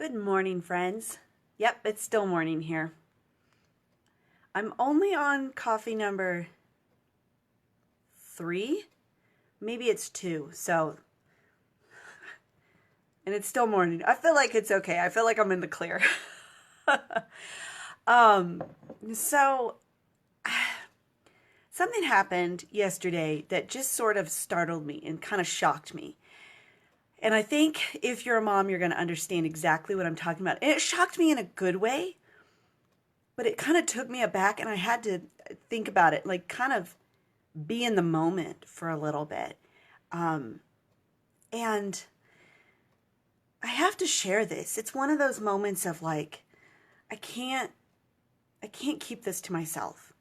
Good morning, friends. Yep, it's still morning here. I'm only on coffee number 3. Maybe it's 2. And it's still morning. I feel like it's okay. I feel like I'm in the clear. um, so something happened yesterday that just sort of startled me and kind of shocked me. And I think if you're a mom, you're going to understand exactly what I'm talking about. And it shocked me in a good way, but it kind of took me aback and I had to think about it, like kind of be in the moment for a little bit. And I have to share this. It's one of those moments of like, I can't keep this to myself.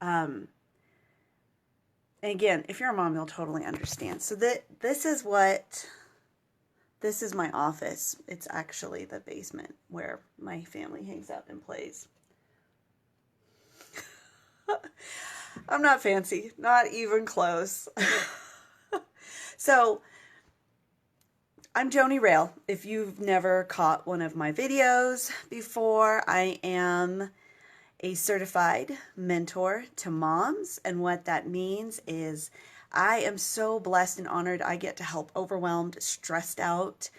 And again, if you're a mom, you'll totally understand. So this is my office. It's actually the basement where my family hangs out and plays. I'm not fancy, not even close. So I'm Joni Rail. If you've never caught one of my videos before, I am a certified mentor to moms. And what that means is I am so blessed and honored I get to help overwhelmed, stressed out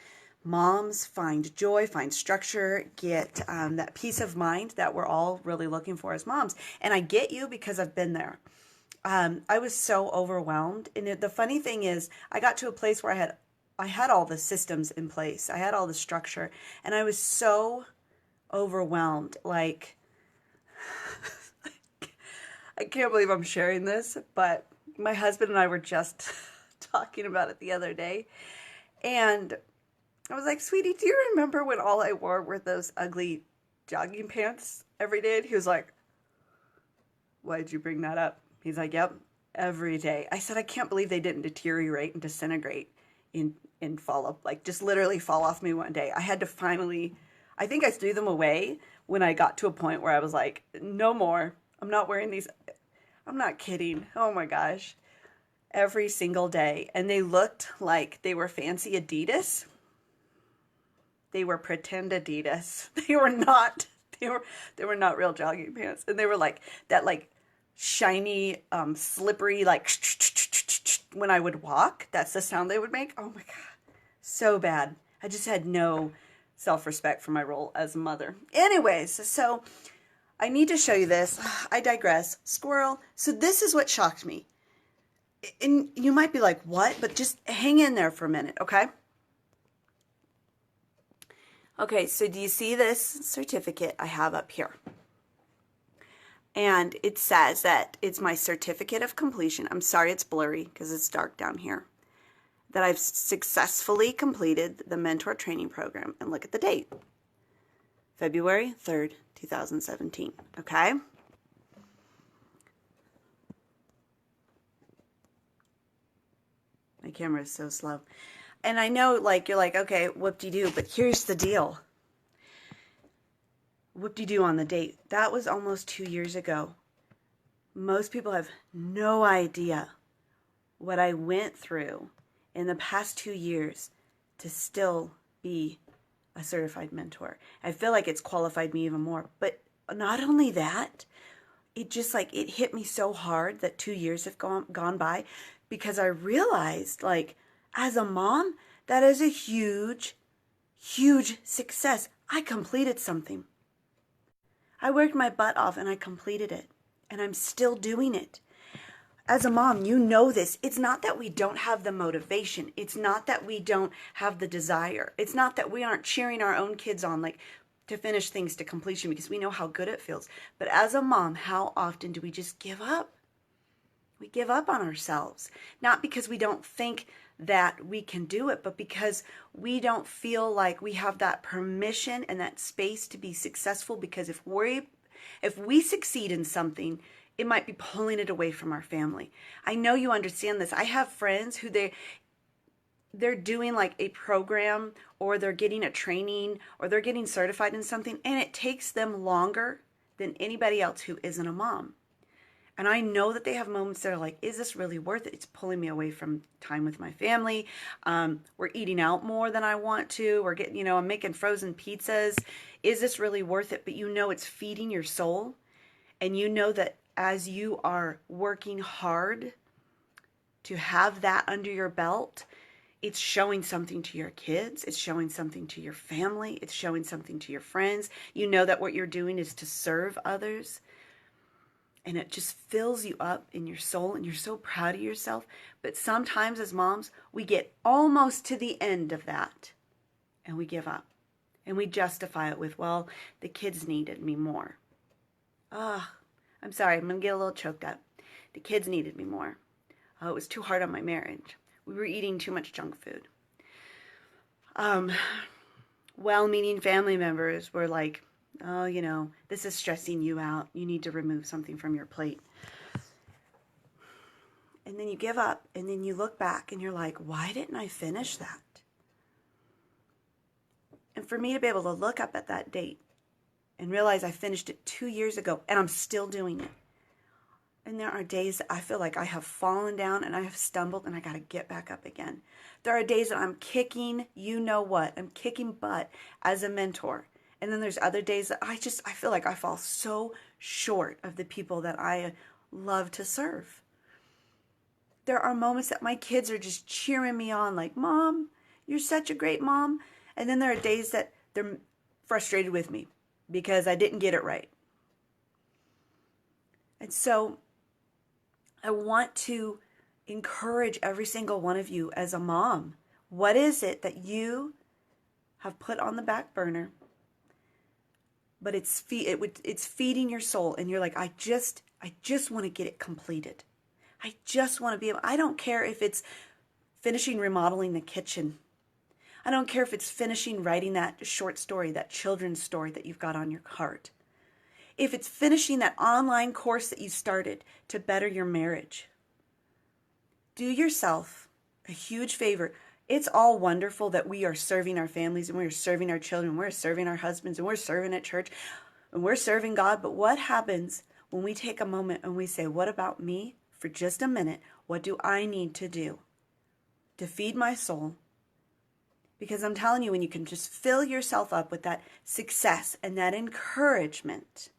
moms find joy, find structure, get that peace of mind that we're all really looking for as moms. And I get you because I've been there. I was so overwhelmed. And the funny thing is, I got to a place where I had all the systems in place. I had all the structure. And I was so overwhelmed. Like, I can't believe I'm sharing this, but my husband and I were just talking about it the other day. And I was like, sweetie, do you remember when all I wore were those ugly jogging pants every day? And he was like, why did you bring that up? He's like, yep, every day. I said, I can't believe they didn't deteriorate and disintegrate and fall up, like just literally fall off me one day. I had to finally, I think I threw them away when I got to a point where I was like, no more. I'm not wearing these. I'm not kidding. Oh my gosh. Every single day. And they looked like they were fancy Adidas. They were pretend Adidas. They were not real jogging pants. And they were like that, like shiny, slippery, like when I would walk, that's the sound they would make. Oh my God. So bad. I just had no self-respect for my role as a mother. Anyways, so I need to show you this. I digress. Squirrel. So this is what shocked me. And you might be like, what? But just hang in there for a minute, okay? Okay, so do you see this certificate I have up here? And it says that it's my certificate of completion. I'm sorry it's blurry because it's dark down here. That I've successfully completed the mentor training program. And look at the date. February 3rd, 2017. Okay? My camera is so slow. And I know, like, you're like, okay, whoop-de-doo, but here's the deal. Whoop-de-doo on the date. That was almost 2 years ago. Most people have no idea what I went through in the past 2 years to still be a certified mentor. I feel like it's qualified me even more. But not only that, it just like, it hit me so hard that 2 years have gone by because I realized, like, as a mom, that is a huge, huge success. I completed something. I worked my butt off and I completed it. And I'm still doing it. As a mom, you know this. It's not that we don't have the motivation. It's not that we don't have the desire. It's not that we aren't cheering our own kids on, like, to finish things to completion because we know how good it feels. But as a mom, how often do we just give up? We give up on ourselves. Not because we don't think that we can do it, but because we don't feel like we have that permission and that space to be successful. Because if we succeed in something, it might be pulling it away from our family. I know you understand this. I have friends who they're doing like a program or they're getting a training or they're getting certified in something and it takes them longer than anybody else who isn't a mom. And I know that they have moments that are like, is this really worth it? It's pulling me away from time with my family. We're eating out more than I want to. We're getting, I'm making frozen pizzas. Is this really worth it? But it's feeding your soul. And you know that as you are working hard to have that under your belt, it's showing something to your kids. It's showing something to your family. It's showing something to your friends. You know that what you're doing is to serve others. And it just fills you up in your soul, and you're so proud of yourself. But sometimes as moms, we get almost to the end of that and we give up. And we justify it with, well, the kids needed me more. I'm sorry, I'm going to get a little choked up. The kids needed me more. It was too hard on my marriage. We were eating too much junk food. Well-meaning family members were like, oh, this is stressing you out. You need to remove something from your plate. And then you give up, and then you look back and you're like, why didn't I finish that? And for me to be able to look up at that date and realize I finished it 2 years ago and I'm still doing it. And there are days that I feel like I have fallen down and I have stumbled and I got to get back up again. There are days that I'm kicking, I'm kicking butt as a mentor. And then there's other days that I feel like I fall so short of the people that I love to serve. There are moments that my kids are just cheering me on like, Mom, you're such a great mom. And then there are days that they're frustrated with me because I didn't get it right. And so I want to encourage every single one of you as a mom. What is it that you have put on the back burner? But it's feeding your soul, and you're like, I just want to get it completed. I just want to be able, I don't care if it's finishing remodeling the kitchen. I don't care if it's finishing writing that short story, that children's story that you've got on your heart. If it's finishing that online course that you started to better your marriage. Do yourself a huge favor. It's all wonderful that we are serving our families and we're serving our children, we're serving our husbands, and we're serving at church, and we're serving God. But what happens when we take a moment and we say, what about me? For just a minute, what do I need to do to feed my soul? Because I'm telling you, when you can just fill yourself up with that success and that encouragement.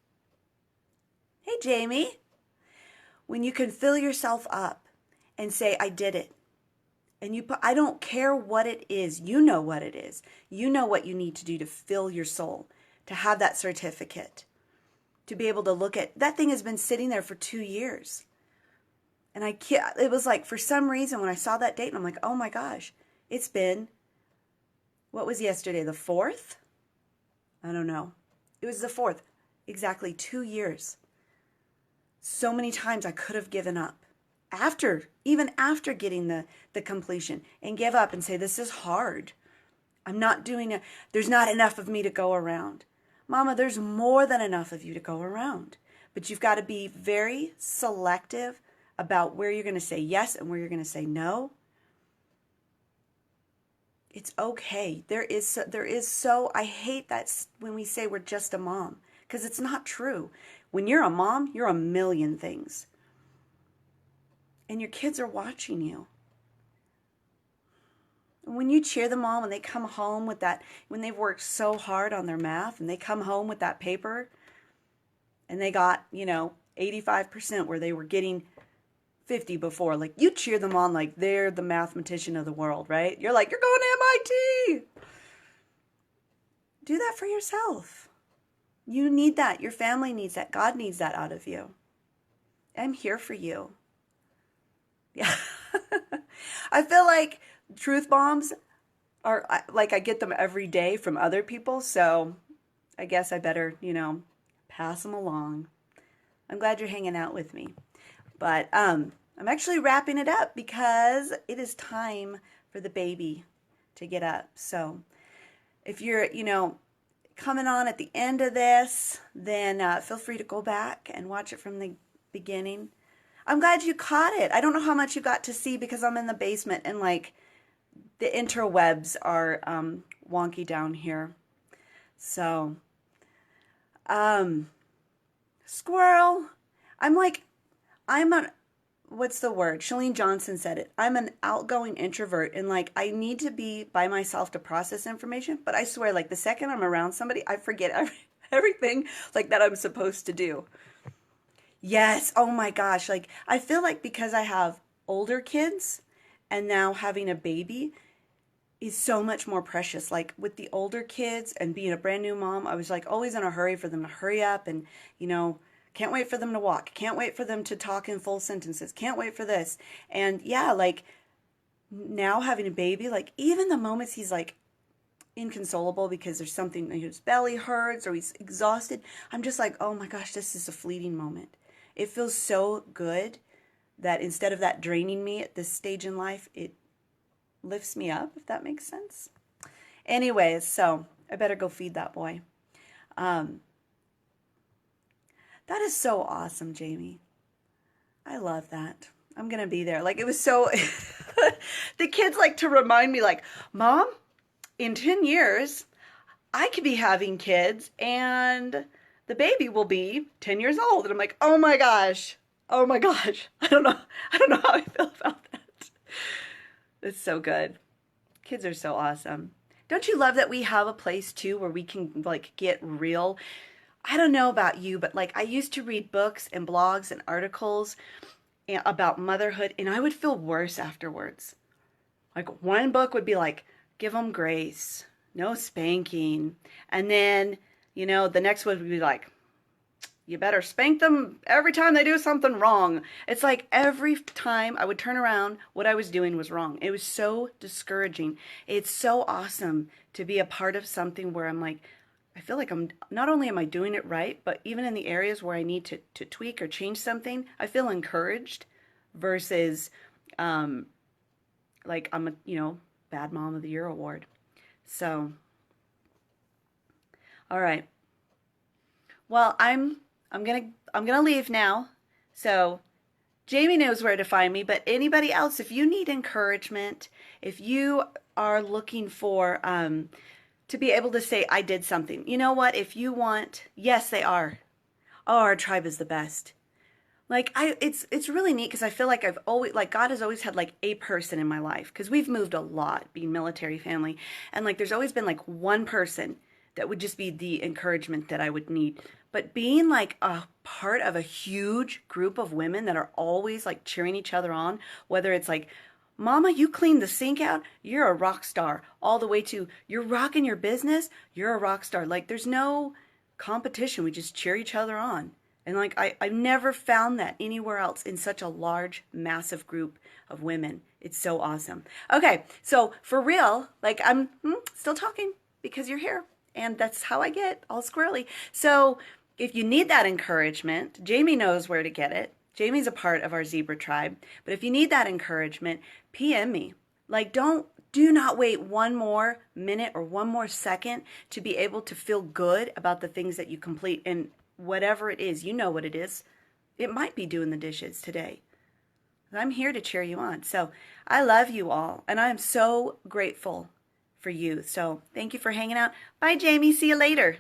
Hey, Jamie. When you can fill yourself up and say, I did it. And I don't care what it is. You know what it is. You know what you need to do to fill your soul, to have that certificate, to be able to look at, that thing has been sitting there for 2 years. And it was like, for some reason, when I saw that date, and I'm like, oh my gosh, it's been, what was yesterday, the 4th? I don't know. It was the 4th, exactly 2 years. So many times I could have given up. Even after getting the completion, and give up and say, this is hard. I'm not doing it. There's not enough of me to go around. Mama, there's more than enough of you to go around. But you've got to be very selective about where you're going to say yes and where you're going to say no. It's okay. I hate that when we say we're just a mom, because it's not true. When you're a mom, you're a million things. And your kids are watching you. And when you cheer them on, when they come home with that, when they've worked so hard on their math and they come home with that paper and they got, 85% where they were getting 50 before, like, you cheer them on like they're the mathematician of the world, right? You're like, you're going to MIT. Do that for yourself. You need that. Your family needs that. God needs that out of you. I'm here for you. Yeah. I feel like truth bombs are like, I get them every day from other people. So I guess I better, pass them along. I'm glad you're hanging out with me. But I'm actually wrapping it up because it is time for the baby to get up. So if you're, coming on at the end of this, then feel free to go back and watch it from the beginning. I'm glad you caught it. I don't know how much you got to see because I'm in the basement and like the interwebs are wonky down here. So, squirrel. I'm like, I'm a, what's the word? Chalene Johnson said it. I'm an outgoing introvert and like I need to be by myself to process information, but I swear like the second I'm around somebody, I forget everything like that I'm supposed to do. Yes. Oh my gosh. Like I feel like because I have older kids and now having a baby is so much more precious. Like with the older kids and being a brand new mom, I was like always in a hurry for them to hurry up and, you know, can't wait for them to walk. Can't wait for them to talk in full sentences. Can't wait for this. And yeah, like now having a baby, like even the moments he's like inconsolable because there's something, his belly hurts or he's exhausted, I'm just like, oh my gosh, this is a fleeting moment. It feels so good that instead of that draining me at this stage in life, it lifts me up, if that makes sense. Anyways, so I better go feed that boy. Um, that is so awesome, Jamie. I love that. I'm gonna be there. Like it was so the kids like to remind me like, Mom, in 10 years, I could be having kids and the baby will be 10 years old. And I'm like, oh my gosh. Oh my gosh. I don't know. I don't know how I feel about that. It's so good. Kids are so awesome. Don't you love that we have a place too where we can like get real? I don't know about you, but like I used to read books and blogs and articles about motherhood and I would feel worse afterwards. Like one book would be like, give them grace, no spanking. And then, you know, the next one would be like, you better spank them every time they do something wrong. It's like every time I would turn around, what I was doing was wrong. It was so discouraging. It's so awesome to be a part of something where I'm like, I feel like I'm not only am I doing it right, but even in the areas where I need to tweak or change something, I feel encouraged versus like I'm a, you know, Bad Mom of the Year award. So, all right. Well, I'm gonna leave now. So Jamie knows where to find me, but anybody else, if you need encouragement, if you are looking for to be able to say I did something, you know what? If you want, yes, they are. Oh, our tribe is the best. Like it's really neat because I feel like I've always like God has always had like a person in my life because we've moved a lot being military family and like there's always been like one person that would just be the encouragement that I would need. But being like a part of a huge group of women that are always like cheering each other on, whether it's like, Mama, you cleaned the sink out, you're a rock star, all the way to you're rocking your business, you're a rock star. Like there's no competition. We just cheer each other on. And like I've never found that anywhere else in such a large, massive group of women. It's so awesome. Okay, so for real, like I'm still talking because you're here. And that's how I get all squirrely. So if you need that encouragement, Jamie knows where to get it. Jamie's a part of our zebra tribe. But if you need that encouragement, PM me. Like do not wait one more minute or one more second to be able to feel good about the things that you complete. And whatever it is, you know what it is. It might be doing the dishes today. I'm here to cheer you on. So I love you all. And I am so grateful for you. So thank you for hanging out. Bye, Jamie. See you later.